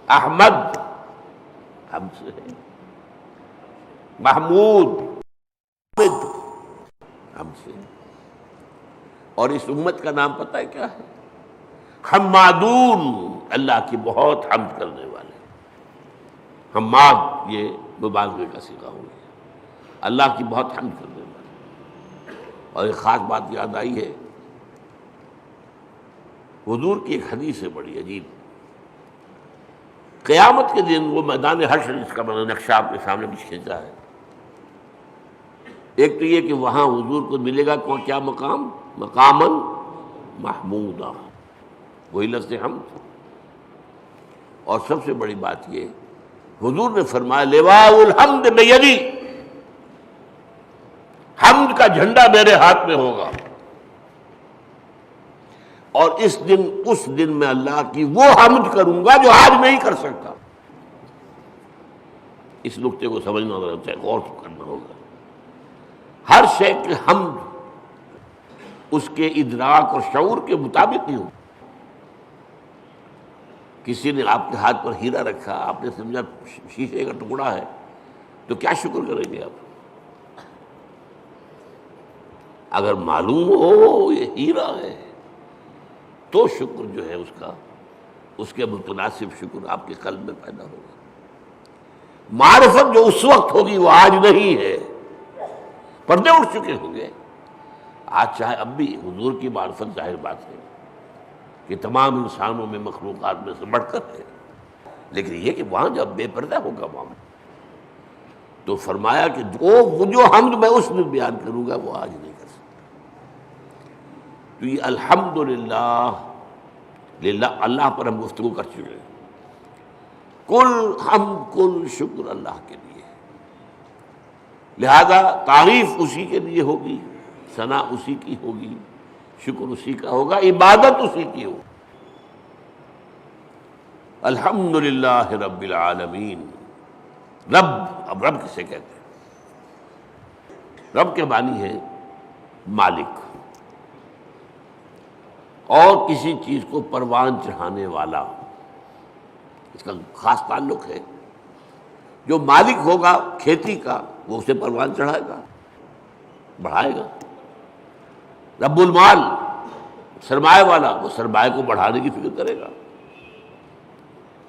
احمد حمد سے ہے، محمود حمد سے ہے۔ اور اس امت کا نام پتہ ہے کیا ہے؟ حمادون، اللہ کی بہت حمد کرنے والے۔ حماد یہ مبالغے کا صیغہ ہو گیا، اللہ کی بہت حمد کرنے والے۔ اور ایک خاص بات یاد آئی ہے، حضور کی ایک حدیث ہے بڑی عجیب۔ قیامت کے دن وہ میدان حشر، جس کا میں نے نقشہ آپ کے سامنے بھی کھینچا ہے، ایک تو یہ کہ وہاں حضور کو ملے گا کیا مقام؟ مقاماً محمودا، وہی لفظ حمد۔ اور سب سے بڑی بات یہ، حضور نے فرمایا لواء الحمد بیدی، حمد کا جھنڈا میرے ہاتھ میں ہوگا، اور اس دن میں اللہ کی وہ حمد کروں گا جو آج نہیں کر سکتا۔ اس نقطے کو سمجھنا ہوگا، غور کرنا ہوگا۔ ہر شے کی حمد اس کے ادراک اور شعور کے مطابق ہی ہو۔ کسی نے آپ کے ہاتھ پر ہیرا رکھا، آپ نے سمجھا شیشے کا ٹکڑا ہے، تو کیا شکر کریں گے آپ؟ اگر معلوم ہو یہ ہیرا ہے تو شکر جو ہے اس کے متناسب شکر آپ کے قلب میں پیدا ہوگا۔ معرفت جو اس وقت ہوگی وہ آج نہیں ہے، پردے اٹھ چکے ہوں گے۔ آج چاہے اب بھی حضور کی معرفت ظاہر بات ہے کہ تمام انسانوں میں، مخلوقات میں سے بڑھ کر ہے، لیکن یہ کہ وہاں جب بے پردہ ہوگا معاملہ، تو فرمایا کہ وہ جو حمد میں اس میں بیان کروں گا وہ آج نہیں کر سکتا۔ تو یہ الحمدللہ، اللہ پر ہم گفتگو کر چکے ہیں۔ کل حمد کل شکر اللہ کے لیے، لہذا تعریف اسی کے لیے ہوگی، ثنا اسی کی ہوگی، شکر اسی کا ہوگا، عبادت اسی کی ہوگی۔ الحمدللہ رب العالمین۔ رب، اب رب کسے کہتے ہیں؟ رب کے معنی ہے مالک، اور کسی چیز کو پروان چڑھانے والا، اس کا خاص تعلق ہے۔ جو مالک ہوگا کھیتی کا وہ اسے پروان چڑھائے گا، بڑھائے گا۔ رب المال، سرمایہ والا، وہ سرمایہ کو بڑھانے کی فکر کرے گا۔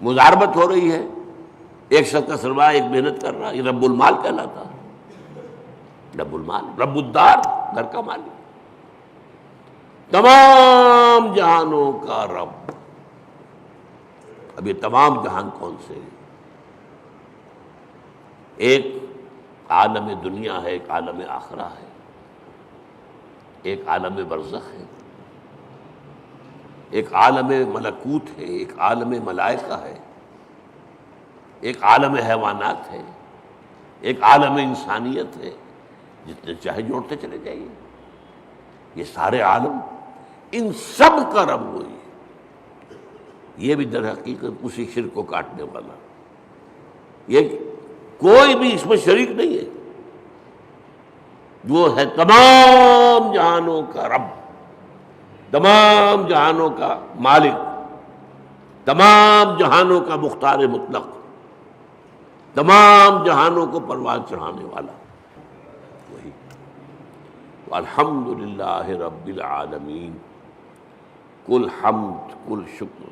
مضاربت ہو رہی ہے، ایک شخص کا سرمایہ ایک محنت کر رہا ہے، یہ رب المال کہلاتا ہے۔ رب المال، رب الدار، گھر کا مالک، تمام جہانوں کا رب۔ اب یہ تمام جہان کون سے ہیں؟ ایک عالم دنیا ہے، ایک عالم آخرہ ہے، ایک عالم برزخ ہے، ایک عالم ملکوت ہے، ایک عالم ملائکہ ہے، ایک عالم حیوانات ہے، ایک عالم انسانیت ہے۔ جتنے چاہے جوڑتے چلے جائیے، یہ سارے عالم، ان سب کا رب وہی ہے۔ یہ بھی در حقیقت اسی شرک کو کاٹنے والا، یہ کوئی بھی اس میں شریک نہیں ہے، وہ ہے تمام جہانوں کا رب، تمام جہانوں کا مالک، تمام جہانوں کا مختار مطلق، تمام جہانوں کو پرواز چڑھانے والا وہی۔ الحمد للہ رب العالمین، کل حمد، کل شکر،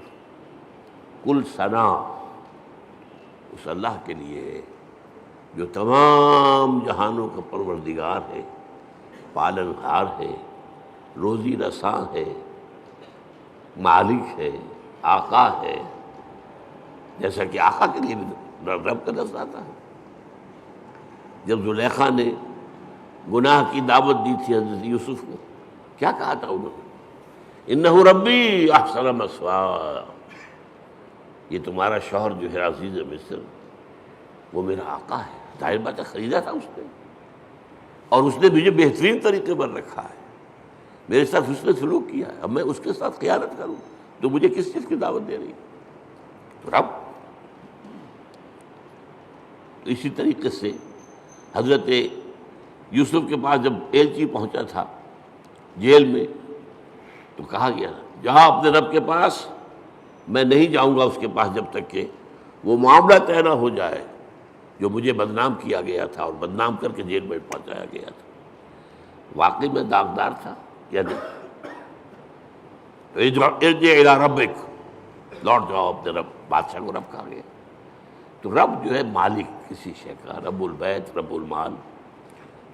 کل ثنا اس اللہ کے لیے ہے جو تمام جہانوں کا پروردگار ہے، پالنہار ہے، روزی رساں ہے، مالک ہے، آقا ہے۔ جیسا کہ آقا کے لیے بھی رب کا لفظ آتا ہے۔ جب زلیخا نے گناہ کی دعوت دی تھی حضرت یوسف کو، کیا کہا تھا انہوں نے؟ انہ ربی احسن مثوایا، یہ تمہارا شوہر جو ہے عزیز مصر وہ میرا آقا ہے، ظاہر بات ہے خریدا تھا اس نے، اور اس نے مجھے بہترین طریقے پر رکھا ہے، میرے ساتھ اس نے سلوک کیا ہے، اب میں اس کے ساتھ خیانت کروں تو مجھے کس چیز کی دعوت دے رہی ہے؟ تو رب۔ تو اسی طریقے سے حضرت یوسف کے پاس جب ایلچی پہنچا تھا جیل میں، تو کہا گیا جہاں اپنے رب کے پاس، میں نہیں جاؤں گا اس کے پاس جب تک کہ وہ معاملہ طے نہ ہو جائے جو مجھے بدنام کیا گیا تھا اور بدنام کر کے جیل میں پہنچایا گیا تھا۔ واقعی میں داغدار تھا یا نہیں؟ ارجع الی ربک، لوٹ جاؤ اپنے رب، بادشاہ کو رب کہا گیا۔ تو رب جو ہے مالک کسی شے کا، رب البیت، رب المال،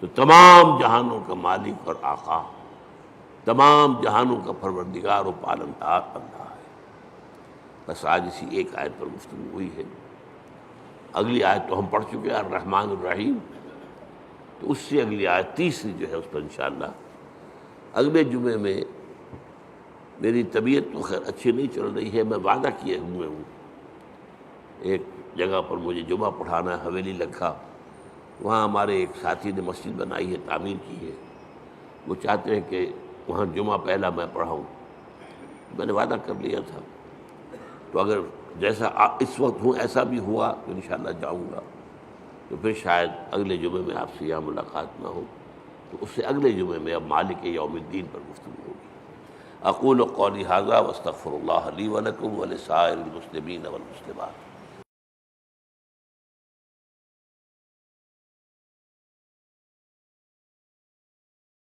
تو تمام جہانوں کا مالک اور آقا، تمام جہانوں کا پروردگار و پالنہار اللہ ہے۔ بس آج اسی ایک آیت پر گفتگو ہوئی ہے، اگلی آیت تو ہم پڑھ چکے ہیں الرحمن الرحیم، تو اس سے اگلی آیت تیسری جو ہے اس پر انشاءاللہ اگلے جمعے میں، میری طبیعت تو خیر اچھی نہیں چل رہی ہے، میں وعدہ کیے ہوئے ہوں ایک جگہ پر مجھے جمعہ پڑھانا ہے، حویلی لکھا، وہاں ہمارے ایک ساتھی نے مسجد بنائی ہے، تعمیر کی ہے، وہ چاہتے ہیں کہ وہاں جمعہ پہلا میں پڑھاؤں، میں نے وعدہ کر لیا تھا، تو اگر جیسا اس وقت ہوں ایسا بھی ہوا تو انشاءاللہ جاؤں گا، تو پھر شاید اگلے جمعے میں آپ سے یہاں ملاقات نہ ہو، تو اس سے اگلے جمعے میں اب مالک یوم الدین پر گفتگو ہوگی۔ اقول قولی ھذا واستغفر اللہ لی ولکم ولسائر المسلمین والمسلمات۔